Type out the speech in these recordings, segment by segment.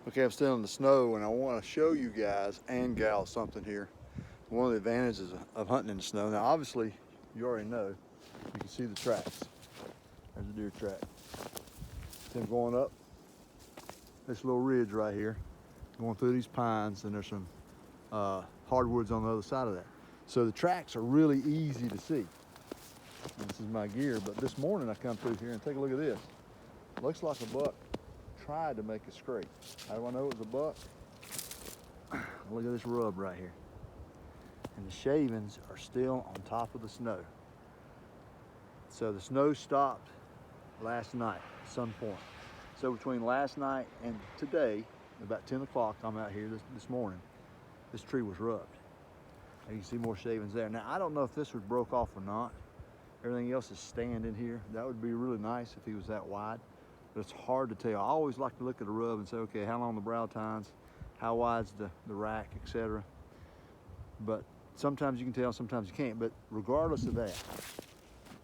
Okay, I'm still in the snow and I want to show you guys and gals something here. One of the advantages of hunting in the snow. Now obviously, you already know, you can see the tracks. There's a deer track. Then going up this little ridge right here, going through these pines, and there's some hardwoods on the other side of that. So the tracks are really easy to see. And this is my gear, but this morning I come through here and take a look at this. Looks like a buck tried to make a scrape. How do I know it was a buck? Look at this rub right here. And the shavings are still on top of the snow. So the snow stopped last night at some point. So between last night and today, about 10 o'clock, I'm out here this morning, this tree was rubbed. And you can see more shavings there. Now, I don't know if this was broke off or not. Everything else is standing here. That would be really nice if he was that wide, but it's hard to tell. I always like to look at a rub and say, okay, how long the brow tines, how wide's the rack, etc. But sometimes you can tell, sometimes you can't. But regardless of that,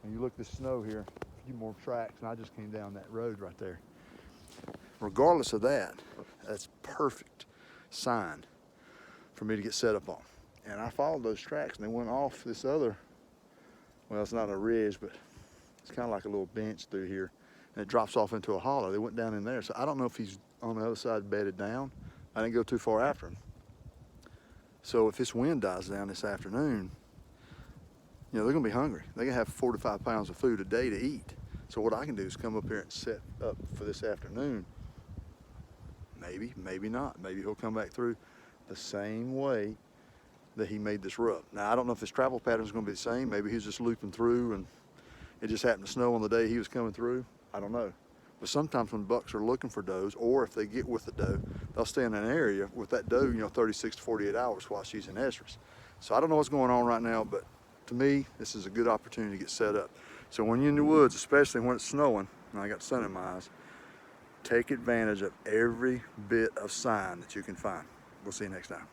and you look at the snow here, a few more tracks, and I just came down that road right there. Regardless of that, that's perfect sign for me to get set up on. And I followed those tracks and they went off this other, well, it's not a ridge, but it's kind of like a little bench through here, and it drops off into a hollow. They went down in there. So I don't know if he's on the other side bedded down. I didn't go too far after him. So if this wind dies down this afternoon, you know, they're gonna be hungry. They're gonna have 4 to 5 pounds of food a day to eat. So what I can do is come up here and set up for this afternoon. Maybe, maybe not. Maybe he'll come back through the same way that he made this rub. Now, I don't know if his travel pattern is gonna be the same. Maybe he's just looping through and it just happened to snow on the day he was coming through. I don't know. But sometimes when bucks are looking for does, or if they get with the doe, they'll stay in an area with that doe, you know, 36 to 48 hours while she's in estrus. So I don't know what's going on right now, but to me, this is a good opportunity to get set up. So when you're in the woods, especially when it's snowing, and I got sun in my eyes, take advantage of every bit of sign that you can find. We'll see you next time.